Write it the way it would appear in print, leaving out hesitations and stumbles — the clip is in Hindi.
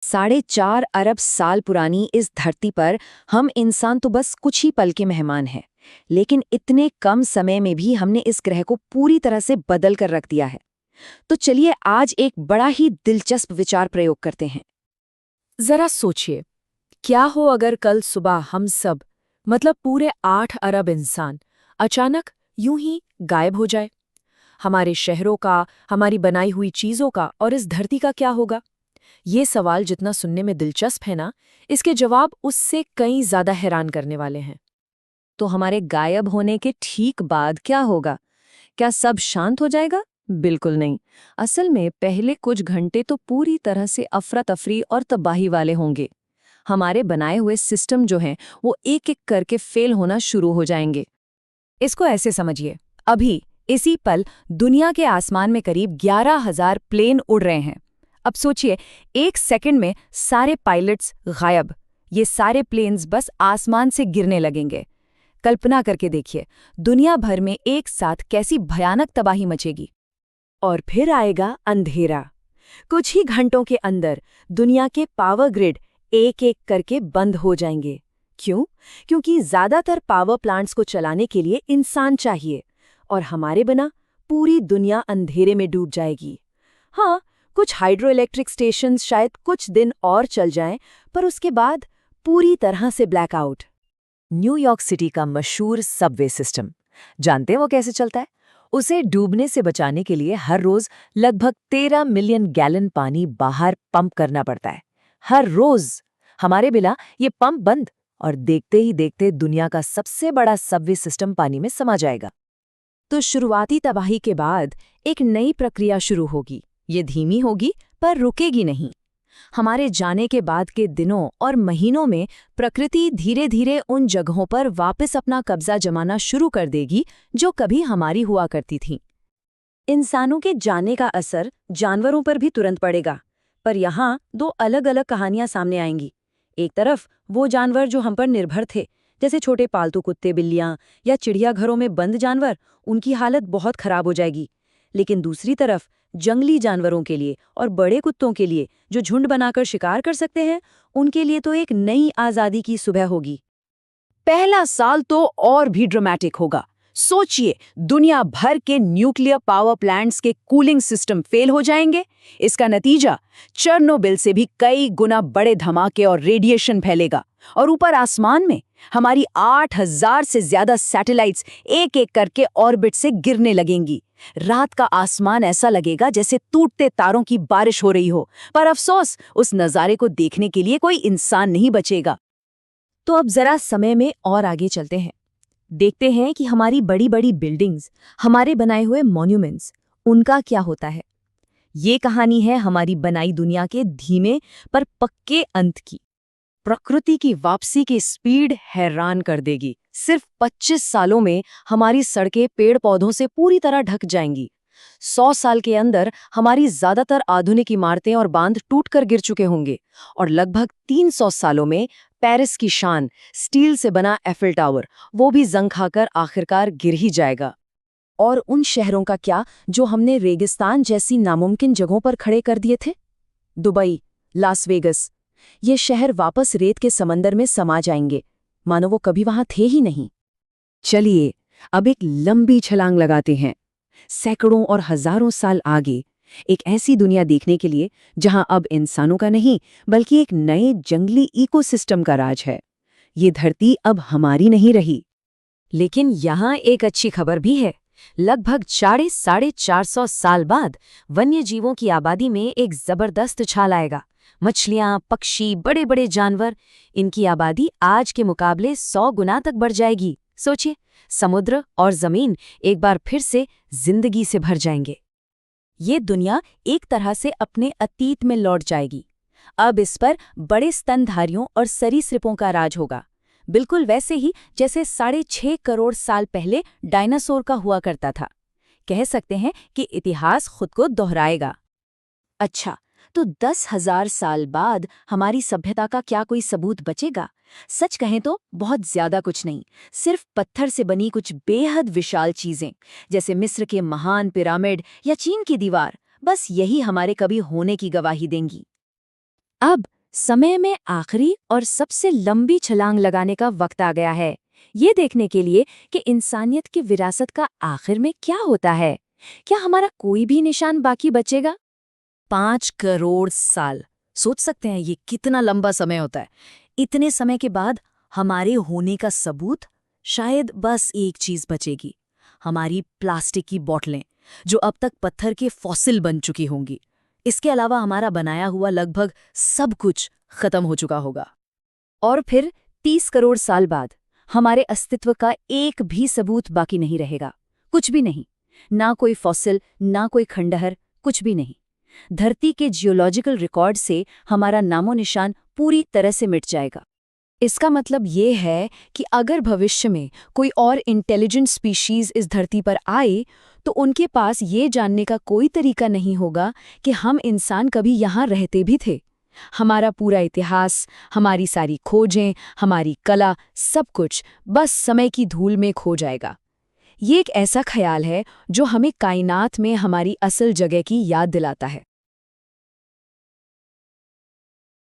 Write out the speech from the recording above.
4.5 अरब साल पुरानी इस धरती पर हम इंसान तो बस कुछ ही पल के मेहमान हैं। लेकिन इतने कम समय में भी हमने इस ग्रह को पूरी तरह से बदल कर रख दिया है। तो चलिए आज एक बड़ा ही दिलचस्प विचार प्रयोग करते हैं। जरा सोचिए, क्या हो अगर कल सुबह हम सब, मतलब पूरे 8 अरब इंसान, अचानक यूं ही गायब हो जाए। हमारे शहरों का, हमारी बनाई हुई चीजों का और इस धरती का क्या होगा? ये सवाल जितना सुनने में दिलचस्प है ना, इसके जवाब उससे कई ज्यादा हैरान करने वाले हैं। तो हमारे गायब होने के ठीक बाद क्या होगा? क्या सब शांत हो जाएगा? बिल्कुल नहीं। असल में पहले कुछ घंटे तो पूरी तरह से अफरा तफरी और तबाही वाले होंगे। हमारे बनाए हुए सिस्टम जो हैं वो एक एक करके फेल होना शुरू हो जाएंगे। इसको ऐसे समझिए, अभी इसी पल दुनिया के आसमान में करीब 11,000 प्लेन उड़ रहे हैं। अब सोचिए, एक सेकंड में सारे पायलट्स गायब। ये सारे प्लेन्स बस आसमान से गिरने लगेंगे। कल्पना करके देखिए, दुनिया भर में एक साथ कैसी भयानक तबाही मचेगी। और फिर आएगा अंधेरा। कुछ ही घंटों के अंदर दुनिया के पावर ग्रिड एक एक करके बंद हो जाएंगे। क्यों? क्योंकि ज्यादातर पावर प्लांट्स को चलाने के लिए इंसान चाहिए, और हमारे बिना पूरी दुनिया अंधेरे में डूब जाएगी। हाँ, कुछ हाइड्रो इलेक्ट्रिक स्टेशंस शायद कुछ दिन और चल जाएं, पर उसके बाद पूरी तरह से ब्लैकआउट। न्यूयॉर्क सिटी का मशहूर सबवे सिस्टम, जानते हैं वो कैसे चलता है? उसे डूबने से बचाने के लिए हर रोज लगभग 13 मिलियन गैलन पानी बाहर पंप करना पड़ता है। हर रोज। हमारे बिना ये पंप बंद, और देखते ही देखते दुनिया का सबसे बड़ा सबवे सिस्टम पानी में समा जाएगा। तो शुरुआती तबाही के बाद एक नई प्रक्रिया शुरू होगी। ये धीमी होगी पर रुकेगी नहीं। हमारे जाने के बाद के दिनों और महीनों में प्रकृति धीरे धीरे उन जगहों पर वापस अपना कब्जा जमाना शुरू कर देगी जो कभी हमारी हुआ करती थीं। इंसानों के जाने का असर जानवरों पर भी तुरंत पड़ेगा, पर यहाँ दो अलग अलग कहानियां सामने आएंगी। एक तरफ वो जानवर जो हम पर निर्भर थे, जैसे छोटे पालतू कुत्ते, बिल्लियां या चिड़ियाघरों में बंद जानवर, उनकी हालत बहुत खराब हो जाएगी। लेकिन दूसरी तरफ जंगली जानवरों के लिए और बड़े कुत्तों के लिए जो झुंड बनाकर शिकार कर सकते हैं, उनके लिए तो एक नई आजादी की सुबह होगी। पहला साल तो और भी ड्रामेटिक होगा। सोचिए, दुनिया भर के न्यूक्लियर पावर प्लांट्स के कूलिंग सिस्टम फेल हो जाएंगे। इसका नतीजा चेरनोबिल से भी कई गुना बड़े धमाके और रेडिएशन फैलेगा। और ऊपर आसमान में हमारी 8,000 से ज्यादा सैटेलाइट्स एक एक करके ऑर्बिट से गिरने लगेंगी। रात का आसमान ऐसा लगेगा जैसे टूटते तारों की बारिश हो रही हो। पर अफसोस, उस नज़ारे को देखने के लिए कोई इंसान नहीं बचेगा। तो अब जरा समय में और आगे चलते हैं। देखते हैं कि हमारी बड़ी बड़ी बिल्डिंग्स, हमारे बनाए हुए मॉन्यूमेंट्स, उनका क्या होता है। ये कहानी है हमारी बनाई दुनिया के धीमे पर पक्के अंत की। प्रकृति की वापसी की स्पीड हैरान कर देगी। सिर्फ 25 सालों में हमारी सड़कें पेड़ पौधों से पूरी तरह ढक जाएंगी। 100 साल के अंदर हमारी ज्यादातर आधुनिक इमारतें और बांध टूटकर गिर चुके होंगे, और लगभग 300 सालों में पेरिस की शान, स्टील से बना एफिल टावर, वो भी जंग खाकर आखिरकार गिर ही जाएगा। और उन शहरों का क्या जो हमने रेगिस्तान जैसी नामुमकिन जगहों पर खड़े कर दिए थे? दुबई, लास वेगस, ये शहर वापस रेत के समंदर में समा जाएंगे, मानो वो कभी वहां थे ही नहीं। चलिए अब एक लंबी छलांग लगाते हैं, सैकड़ों और हजारों साल आगे, एक ऐसी दुनिया देखने के लिए जहां अब इंसानों का नहीं बल्कि एक नए जंगली इकोसिस्टम का राज है। ये धरती अब हमारी नहीं रही। लेकिन यहाँ एक अच्छी खबर भी है। लगभग 450 साल बाद वन्य जीवों की आबादी में एक जबरदस्त उछाल आएगा। मछलियां, पक्षी, बड़े बड़े जानवर, इनकी आबादी आज के मुकाबले 100 गुना तक बढ़ जाएगी। सोचिए, समुद्र और जमीन एक बार फिर से जिंदगी से भर जाएंगे। ये दुनिया एक तरह से अपने अतीत में लौट जाएगी। अब इस पर बड़े स्तनधारियों और सरीसृपों का राज होगा, बिल्कुल वैसे ही जैसे 6.5 करोड़ साल पहले डायनासोर का हुआ करता था। कह सकते हैं कि इतिहास खुद को दोहराएगा। अच्छा, तो 10,000 साल बाद हमारी सभ्यता का क्या कोई सबूत बचेगा? सच कहें तो बहुत ज्यादा कुछ नहीं, सिर्फ पत्थर से बनी कुछ बेहद विशाल चीजें, जैसे मिस्र के महान पिरामिड या चीन की दीवार। बस यही हमारे कभी होने की गवाही देंगी। अब समय में आखिरी और सबसे लंबी छलांग लगाने का वक्त आ गया है, ये देखने के लिए कि इंसानियत की विरासत का आखिर में क्या होता है। क्या हमारा कोई भी निशान बाकी बचेगा? 5 करोड़ साल। सोच सकते हैं ये कितना लंबा समय होता है। इतने समय के बाद हमारे होने का सबूत शायद बस एक चीज बचेगी, हमारी प्लास्टिक की बोतलें, जो अब तक पत्थर के फॉसिल बन चुकी होंगी। इसके अलावा हमारा बनाया हुआ लगभग सब कुछ खत्म हो चुका होगा। और फिर 30 करोड़ साल बाद हमारे अस्तित्व का एक भी सबूत बाकी नहीं रहेगा। कुछ भी नहीं, ना कोई फॉसिल, ना कोई खंडहर, कुछ भी नहीं। धरती के जियोलॉजिकल रिकॉर्ड से हमारा नामो निशान पूरी तरह से मिट जाएगा। इसका मतलब ये है कि अगर भविष्य में कोई और इंटेलिजेंट स्पीशीज इस धरती पर आए, तो उनके पास ये जानने का कोई तरीका नहीं होगा कि हम इंसान कभी यहाँ रहते भी थे। हमारा पूरा इतिहास, हमारी सारी खोजें, हमारी कला, सब कुछ बस समय की धूल में खो जाएगा। ये एक ऐसा ख्याल है जो हमें कायनात में हमारी असल जगह की याद दिलाता है।